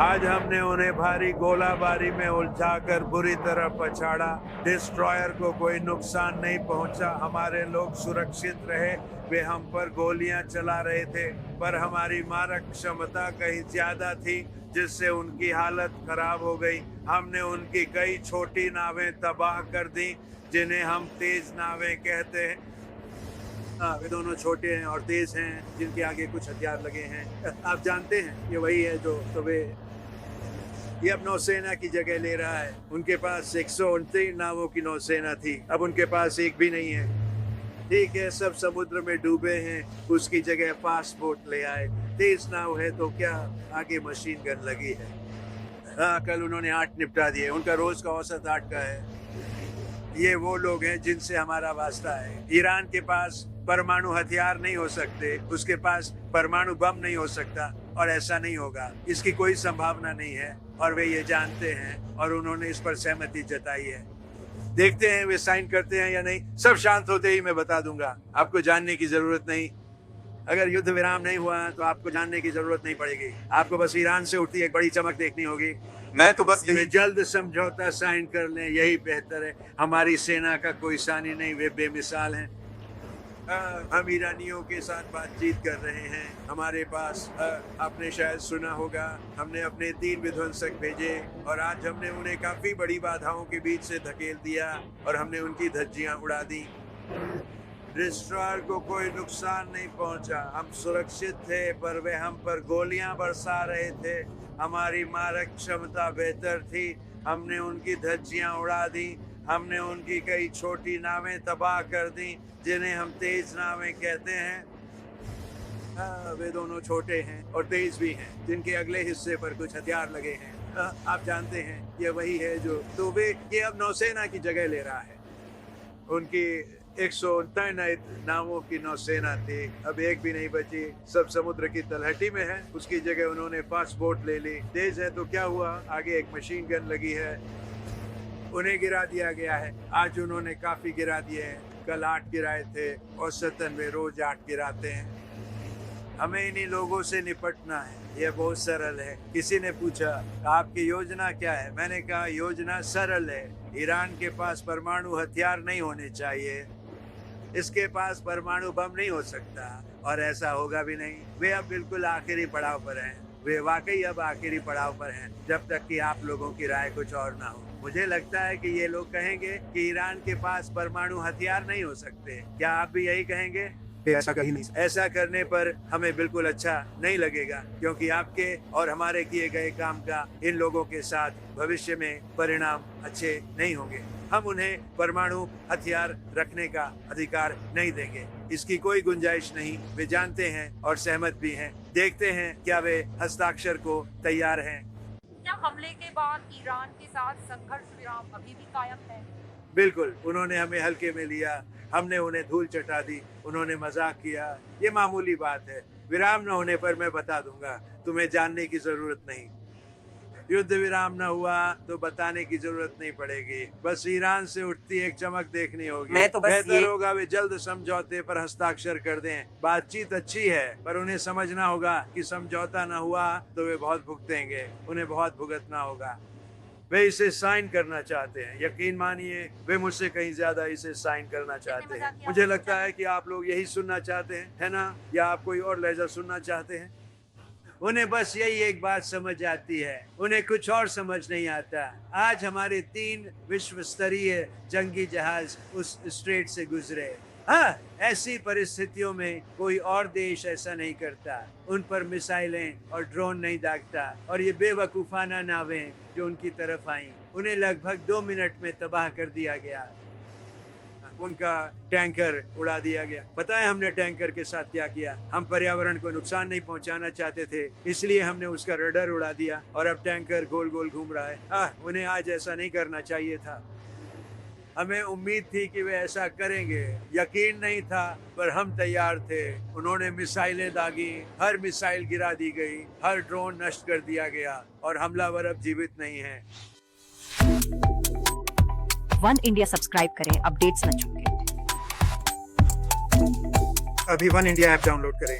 आज हमने उन्हें भारी गोलाबारी में उलझाकर बुरी तरह पछाड़ा। डिस्ट्रॉयर को कोई नुकसान नहीं पहुंचा, हमारे लोग सुरक्षित रहे। वे हम पर गोलियां चला रहे थे, पर हमारी मारक क्षमता कहीं ज्यादा थी, जिससे उनकी हालत खराब हो गई। हमने उनकी कई छोटी नावें तबाह कर दी, जिन्हें हम तेज नावें कहते हैं। वे दोनों छोटे हैं और तेज हैं, जिनके आगे कुछ हथियार लगे हैं। आप जानते हैं ये वही है जो ये अब नौसेना की जगह ले रहा है। उनके पास 129 नावों की नौसेना थी, अब उनके पास एक भी नहीं है। ठीक है, सब समुद्र में डूबे हैं, उसकी जगह फास्ट बोट ले आए। तेज नाव है तो क्या, आगे मशीन गन लगी है। हाँ, कल उन्होंने 8 निपटा दिए। उनका रोज का औसत 8 का है। ये वो लोग हैं जिनसे हमारा वास्ता है। ईरान के पास परमाणु हथियार नहीं हो सकते, उसके पास परमाणु बम नहीं हो सकता, और ऐसा नहीं होगा, इसकी कोई संभावना नहीं है, और वे ये जानते हैं और उन्होंने इस पर सहमति जताई है। देखते हैं वे साइन करते हैं या नहीं। सब शांत होते ही मैं बता दूंगा, आपको जानने की जरूरत नहीं। अगर युद्ध विराम नहीं हुआ तो आपको जानने की जरूरत नहीं पड़ेगी। आपको बस ईरान से उठती एक बड़ी चमक देखनी होगी। मैं तो बस वे जल्द समझौता साइन कर लें, यही बेहतर है। हमारी सेना का कोई सानी नहीं, वे बेमिसाल हैं। हम ईरानियों के साथ बातचीत कर रहे हैं। हमारे पास आपने शायद सुना होगा, हमने अपने 3 विध्वंसक भेजे और आज हमने उन्हें काफी बड़ी बाधाओं के बीच से धकेल दिया और हमने उनकी धज्जियां उड़ा दी। डिस्ट्रॉयर को कोई नुकसान नहीं पहुंचा, हम सुरक्षित थे, पर वे हम पर गोलियां बरसा रहे थे। हमारी मारक क्षमता बेहतर थी, हमने उनकी धज्जियां उड़ा दी। हमने उनकी कई छोटी नावें तबाह कर दी, जिन्हें हम तेज नावें कहते हैं। वे दोनों छोटे हैं और तेज भी हैं, जिनके अगले हिस्से पर कुछ हथियार लगे हैं। आप जानते हैं ये वही है जो ये अब नौसेना की जगह ले रहा है। उनकी 129 नावों की नौसेना थी, अब एक भी नहीं बची, सब समुद्र की तलहटी में है। उसकी जगह उन्होंने फास्ट बोट ले ली। तेज है तो क्या हुआ, आगे एक मशीन गन लगी है। उन्हें गिरा दिया गया है। आज उन्होंने काफी गिरा दिए हैं, कल 8 गिराए थे, औसतन वे रोज 8 गिराते हैं। हमें इन्हीं लोगों से निपटना है, यह बहुत सरल है। किसी ने पूछा आपकी योजना क्या है, मैंने कहा योजना सरल है। ईरान के पास परमाणु हथियार नहीं होने चाहिए, इसके पास परमाणु बम नहीं हो सकता, और ऐसा होगा भी नहीं। वे अब बिल्कुल आखिरी पड़ाव पर हैं, वे वाकई अब आखिरी पड़ाव पर हैं, जब तक कि आप लोगों की राय कुछ और ना हो। मुझे लगता है कि ये लोग कहेंगे कि ईरान के पास परमाणु हथियार नहीं हो सकते। क्या आप भी यही कहेंगे? ऐसा कहीं नहीं। ऐसा करने पर हमें बिल्कुल अच्छा नहीं लगेगा, क्योंकि आपके और हमारे किए गए काम का इन लोगों के साथ भविष्य में परिणाम अच्छे नहीं होंगे। हम उन्हें परमाणु हथियार रखने का अधिकार नहीं देंगे, इसकी कोई गुंजाइश नहीं। वे जानते हैं और सहमत भी हैं। देखते हैं क्या वे हस्ताक्षर को तैयार हैं। क्या हमले के बाद ईरान के साथ संघर्ष विराम अभी भी कायम है? बिल्कुल, उन्होंने हमें हल्के में लिया, हमने उन्हें धूल चटा दी, उन्होंने मजाक किया। ये मामूली बात है, विराम न होने पर मैं बता दूंगा, तुम्हें जानने की जरूरत नहीं। युद्ध विराम न हुआ तो बताने की जरूरत नहीं पड़ेगी, बस ईरान से उठती एक चमक देखनी होगी। मैं तो बस बेहतर होगा वे जल्द समझौते पर हस्ताक्षर कर दें। बातचीत अच्छी है, पर उन्हें समझना होगा कि समझौता न हुआ तो वे बहुत भुगतेंगे, उन्हें बहुत भुगतना होगा। वे इसे साइन करना चाहते हैं, यकीन मानिए वे मुझसे कहीं ज्यादा इसे साइन करना चाहते हैं। मुझे लगता है कि आप लोग यही सुनना चाहते हैं, है ना? या आप कोई और लहजा सुनना चाहते हैं? उन्हें बस यही एक बात समझ आती है, उन्हें कुछ और समझ नहीं आता। आज हमारे 3 विश्व स्तरीय जंगी जहाज उस स्ट्रेट से गुजरे। हाँ, ऐसी परिस्थितियों में कोई और देश ऐसा नहीं करता। उन पर मिसाइलें और ड्रोन नहीं दागता, और ये बेवकूफाना नावें जो उनकी तरफ आईं, उन्हें लगभग 2 मिनट में तबाह कर दिया गया। उनका टैंकर उड़ा दिया गया। पता है हमने टैंकर के साथ क्या किया? हम पर्यावरण को नुकसान नहीं पहुंचाना चाहते थे, इसलिए हमने उसका रडर उड़ा दिया, और अब टैंकर गोल गोल घूम रहा है। उन्हें आज ऐसा नहीं करना चाहिए था। हमें उम्मीद थी कि वे ऐसा करेंगे, यकीन नहीं था, पर हम तैयार थे। उन्होंने मिसाइलें दागी, हर मिसाइल गिरा दी गई, हर ड्रोन नष्ट कर दिया गया, और हमलावर अब जीवित नहीं है। वन इंडिया सब्सक्राइब करें, अपडेट्स न चूकें। अभी वन इंडिया ऐप डाउनलोड करें।